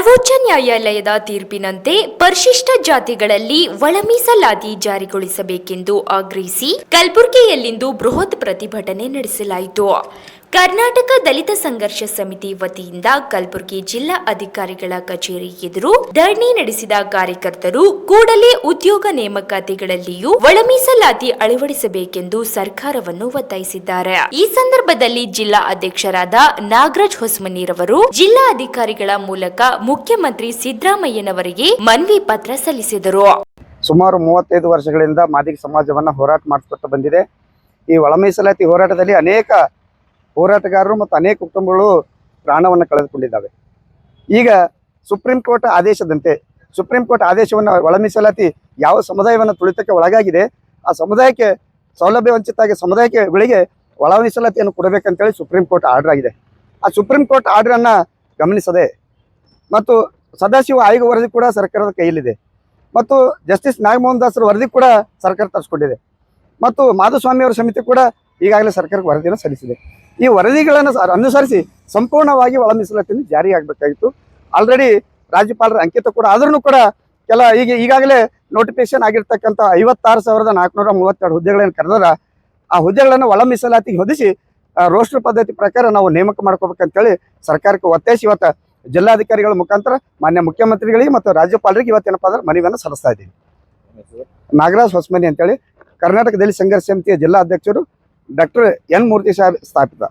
ಸರ್ವೋಚ್ಚ ನ್ಯಾಯಾಲಯದ ತೀರ್ಪಿನಂತೆ ಪರಿಶಿಷ್ಟ ಜಾತಿಗಳಲ್ಲಿ ಒಳ ಮೀಸಲಾತಿ ಜಾರಿಗೊಳಿಸಬೇಕೆಂದು ಆಗ್ರಹಿಸಿ ಕಲಬುರಗಿಯಲ್ಲಿಂದು ಬೃಹತ್ ಪ್ರತಿಭಟನೆ ನಡೆಸಲಾಯಿತು. ಕರ್ನಾಟಕ ದಲಿತ ಸಂಘರ್ಷ ಸಮಿತಿ ವತಿಯಿಂದ ಕಲಬುರಗಿ ಜಿಲ್ಲಾ ಅಧಿಕಾರಿಗಳ ಕಚೇರಿ ಎದುರು ಧರಣಿ ನಡೆಸಿದ ಕಾರ್ಯಕರ್ತರು ಕೂಡಲೇ ಉದ್ಯೋಗ ನೇಮಕಾತಿಗಳಲ್ಲಿಯೂ ಒಳ ಮೀಸಲಾತಿ ಅಳವಡಿಸಬೇಕೆಂದು ಸರ್ಕಾರವನ್ನು ಒತ್ತಾಯಿಸಿದ್ದಾರೆ. ಈ ಸಂದರ್ಭದಲ್ಲಿ ಜಿಲ್ಲಾ ಅಧ್ಯಕ್ಷರಾದ ನಾಗರಾಜ್ ಹೊಸಮನಿರವರು ಜಿಲ್ಲಾ ಅಧಿಕಾರಿಗಳ ಮೂಲಕ ಮುಖ್ಯಮಂತ್ರಿ ಸಿದ್ದರಾಮಯ್ಯನವರಿಗೆ ಮನವಿ ಪತ್ರ ಸಲ್ಲಿಸಿದರು. ಸುಮಾರು 35 ವರ್ಷಗಳಿಂದ ಮಾದಿಗ ಸಮಾಜವನ್ನು ಹೋರಾಟ ಮಾಡಿಸ್ಕೊತ ಬಂದಿದೆ. ಈ ಒಳ ಮೀಸಲಾತಿ ಹೋರಾಟದಲ್ಲಿ ಅನೇಕ ಹೋರಾಟಗಾರರು ಮತ್ತು ಅನೇಕ ಕುಟುಂಬಗಳು ಪ್ರಾಣವನ್ನು ಕಳೆದುಕೊಂಡಿದ್ದಾವೆ. ಈಗ ಸುಪ್ರೀಂ ಕೋರ್ಟ್ ಆದೇಶದಂತೆ ಸುಪ್ರೀಂ ಕೋರ್ಟ್ ಆದೇಶವನ್ನು ಒಳ ಮೀಸಲಾತಿ ಯಾವ ಸಮುದಾಯವನ್ನು ತುಳಿತಕ್ಕೆ ಒಳಗಾಗಿದೆ ಆ ಸಮುದಾಯಕ್ಕೆ ಸೌಲಭ್ಯ ವಂಚಿತಾಗಿ ಸಮುದಾಯಗಳಿಗೆ ಒಳ ಮೀಸಲಾತಿಯನ್ನು ಕೊಡಬೇಕಂತೇಳಿ ಸುಪ್ರೀಂ ಕೋರ್ಟ್ ಆರ್ಡರ್ ಆಗಿದೆ. ಆ ಸುಪ್ರೀಂ ಕೋರ್ಟ್ ಆರ್ಡರನ್ನು ಗಮನಿಸದೆ ಮತ್ತು ಸದಾಶಿವ ಆಯೋಗ ವರದಿ ಕೂಡ ಸರ್ಕಾರದ ಕೈಯಲ್ಲಿದೆ ಮತ್ತು ಜಸ್ಟಿಸ್ ನಾಗಮೋಹನ್ ದಾಸರ ವರದಿ ಕೂಡ ಸರ್ಕಾರ ತರಿಸ್ಕೊಂಡಿದೆ ಮತ್ತು ಮಾಧುಸ್ವಾಮಿಯವರ ಸಮಿತಿ ಕೂಡ ಈಗಾಗಲೇ ಸರ್ಕಾರಕ್ಕೆ ವರದಿಯನ್ನು ಸಲ್ಲಿಸಿದೆ. ಈ ವರದಿಗಳನ್ನು ಅನುಸರಿಸಿ ಸಂಪೂರ್ಣವಾಗಿ ಒಳ ಮೀಸಲಾತಿಯನ್ನು ಜಾರಿಯಾಗಬೇಕಾಗಿತ್ತು. ಆಲ್ರೆಡಿ ರಾಜ್ಯಪಾಲರ ಅಂಕಿತ ಕೂಡ ಆದ್ರೂ ಕೂಡ ಈಗಾಗಲೇ ನೋಟಿಫಿಕೇಶನ್ ಆಗಿರ್ತಕ್ಕಂಥ 56,432 ಹುದ್ದೆಗಳನ್ನು ಕರೆದಾರ. ಆ ಹುದ್ದೆಗಳನ್ನು ಒಳ ಮೀಸಲಾತಿಗೆ ಹೊದಿಸಿ ರೋಸ್ಟರ್ ಪದ್ಧತಿ ಪ್ರಕಾರ ನಾವು ನೇಮಕ ಮಾಡ್ಕೋಬೇಕಂತೇಳಿ ಸರ್ಕಾರಕ್ಕೆ ಒತ್ತಾಯಿಸಿ ಇವತ್ತು ಜಿಲ್ಲಾಧಿಕಾರಿಗಳ ಮುಖಾಂತರ ಮಾನ್ಯ ಮುಖ್ಯಮಂತ್ರಿಗಳಿಗೆ ಮತ್ತು ರಾಜ್ಯಪಾಲರಿಗೆ ಇವತ್ತೇನಪ್ಪ ಅಂದ್ರೆ ಮನವಿಯನ್ನು ಸಲ್ಲಿಸ್ತಾ ಇದ್ದೀವಿ. ನಾಗರಾಜ್ ಹೊಸಮನಿ ಅಂತೇಳಿ ಕರ್ನಾಟಕ ದಲಿತ ಸಂಘರ್ಷ ಸಮಿತಿಯ ಜಿಲ್ಲಾ ಅಧ್ಯಕ್ಷರು ಡಾಕ್ಟರ್ ಎನ್ ಮೂರ್ತಿ ಸಾಹೇಬ್ ಸ್ಥಾಪಿತ.